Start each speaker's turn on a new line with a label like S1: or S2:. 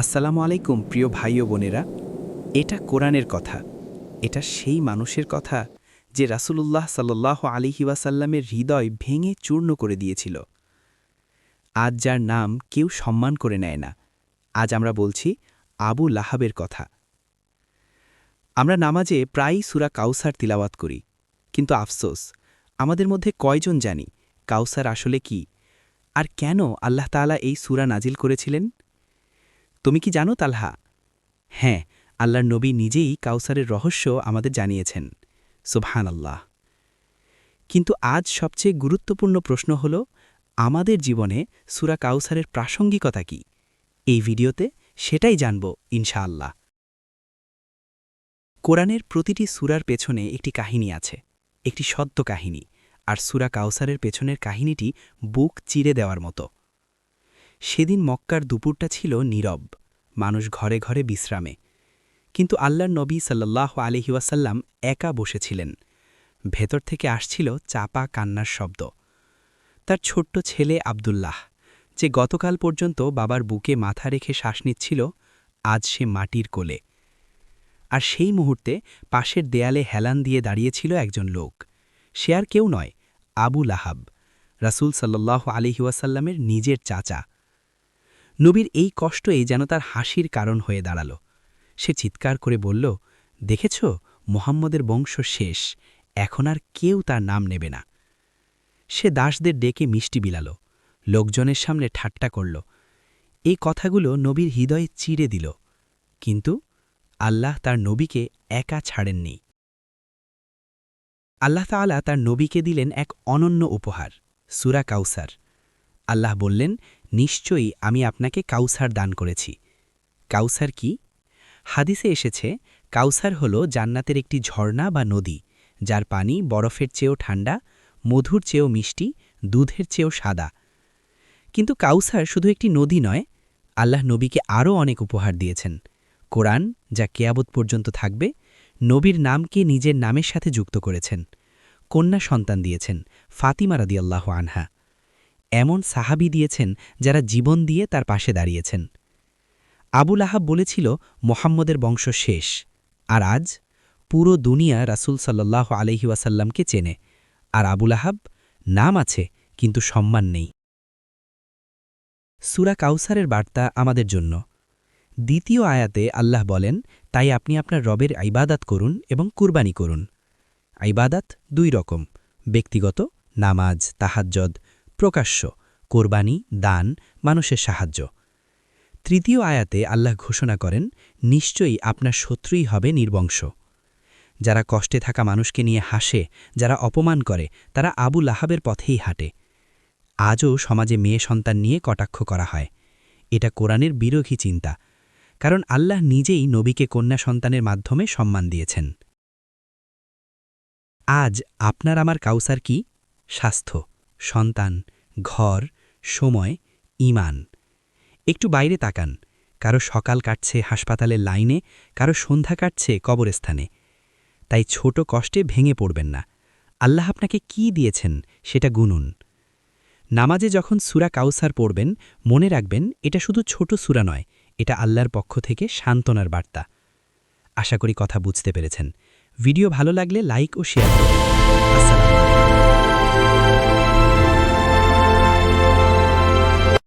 S1: আসসালামু আলাইকুম প্রিয় ভাই ও বোনেরা। এটা কোরআনের কথা। এটা সেই মানুষের কথা যে রাসূলুল্লাহ সাল্লাল্লাহু আলাইহি ওয়াসাল্লামের হৃদয় ভেঙে চূর্ণ করে দিয়েছিল। আজ যার নাম কেউ সম্মান করে নেয় না। আজ আমরা বলছি আবু লাহাবের কথা। আমরা নামাজে প্রায়ই সূরা কাউসার তিলাওয়াত করি, কিন্তু আফসোস আমাদের মধ্যে কয়জন জানি কাউসার আসলে কি, আর কেন আল্লাহ তাআলা এই সূরা নাজিল করেছিলেন? তুমি কি জানো তালহা? হ্যাঁ, আল্লাহর নবী নিজেই কাউসারের রহস্য আমাদের জানিয়েছেন। সুবহানাল্লাহ। কিন্তু আজ সবচেয়ে গুরুত্বপূর্ণ প্রশ্ন হল, আমাদের জীবনে সূরা কাউসারের প্রাসঙ্গিকতা কি? এই ভিডিওতে সেটাই জানব ইনশাআল্লাহ। কোরআনের প্রতিটি সূরার পেছনে একটি কাহিনী আছে, একটি সত্য কাহিনী, আর সূরা কাউসারের পেছনের কাহিনীটি বুক চিরে দেওয়ার মতো। সেদিন মক্কার দুপুরটা ছিল নীরব, মানুষ ঘরে ঘরে বিশ্রামে। কিন্তু আল্লাহর নবী সাল্লাল্লাহু আলাইহি ওয়াসাল্লাম একা বসেছিলেন। ভেতর থেকে আসছিল চাপা কান্নার শব্দ। তার ছোট্ট ছেলে আব্দুল্লাহ, যে গতকাল পর্যন্ত বাবার বুকে মাথা রেখে শ্বাস নিচ্ছিল, আজ সে মাটির কোলে। আর সেই মুহূর্তে পাশের দেয়ালে হেলান দিয়ে দাঁড়িয়েছিল একজন লোক। সে আর কেউ নয়, আবু লাহাব, রাসূল সাল্লাল্লাহু আলাইহি ওয়াসাল্লামের নিজের চাচা। নবীর এই কষ্টই যেন তার হাসির কারণ হয়ে দাঁড়াল। সে চিৎকার করে বলল, দেখেছ, মুহাম্মদের বংশ শেষ, এখন আর কেউ তার নাম নেবে না। সে দাসদের ডেকে মিষ্টি বিলাল, লোকজনের সামনে ঠাট্টা করল। এই কথাগুলো নবীর হৃদয়ে চিড়ে দিল। কিন্তু আল্লাহ তার নবীকে একা ছাড়েননি। আল্লাহ তাআলা তার নবীকে দিলেন এক অনন্য উপহার, সূরা কাউসার। আল্লাহ বললেন, নিশ্চয়ই আমি আপনাকে কাউসার দান করেছি। কাউসার কি? হাদিসে এসেছে, কাউসার হল জান্নাতের একটি ঝর্ণা বা নদী, যার পানি বরফের চেয়েও ঠান্ডা, মধুর চেয়েও মিষ্টি, দুধের চেয়েও সাদা। কিন্তু কাউসার শুধু একটি নদী নয়, আল্লাহ নবীকে আরও অনেক উপহার দিয়েছেন। কোরআন, যা কিয়ামত পর্যন্ত থাকবে, নবীর নামকে নিজের নামের সাথে যুক্ত করেছেন। কন্যা সন্তান দিয়েছেন, ফাতিমা রাদিয়াল্লাহু আনহা। এমন সাহাবী দিয়েছেন যারা জীবন দিয়ে তার পাশে দাঁড়িয়েছেন। আবু লাহাব বলেছিল, মুহাম্মদের বংশ শেষ, আর আজ পুরো দুনিয়া রাসূল সাল্লাল্লাহু আলাইহি ওয়াসাল্লামকে চেনে। আর আবু লাহাব, নাম আছে কিন্তু সম্মান নেই। সূরা কাউসারের বার্তা আমাদের জন্য। দ্বিতীয় আয়াতে আল্লাহ বলেন, তাই আপনি আপনার রবের ইবাদত করুন এবং কুরবানি করুন। ইবাদত দুই রকম, ব্যক্তিগত নামাজ, তাহাজ্জুদ, প্রকাশ্য কোরবানি, দান, মানুষের সাহায্য। তৃতীয় আয়াতে আল্লাহ ঘোষণা করেন, নিশ্চয়ই আপনার শত্রুই হবে নির্বংশ। যারা কষ্টে থাকা মানুষকে নিয়ে হাসে, যারা অপমান করে, তারা আবু লাহাবের পথেই হাঁটে। আজও সমাজে মেয়ে সন্তান নিয়ে কটাক্ষ করা হয়। এটা কোরআনের বিরোধী চিন্তা, কারণ আল্লাহ নিজেই নবীকে কন্যা সন্তানের মাধ্যমে সম্মান দিয়েছেন। আজ আপনার আমার কাউসার কি? স্বাস্থ্য, সন্তান, ঘর, সময়, ঈমান। একটু বাইরে তাকান, কারো সকাল কাটছে হাসপাতালের লাইনে, কারো সন্ধ্যা কাটছে কবরস্থানে। তাই ছোট কষ্টে ভেঙে পড়বেন না। আল্লাহ আপনাকে কি দিয়েছেন সেটা গুনুন। নামাজে যখন সূরা কাউসার পড়বেন, মনে রাখবেন, এটা শুধু ছোট সূরা নয়, এটা আল্লাহর পক্ষ থেকে সান্ত্বনার বার্তা। আশা করি কথা বুঝতে পেরেছেন। ভিডিও ভালো লাগলে লাইক ও শেয়ার করুন। আসসালামু আলাইকুম।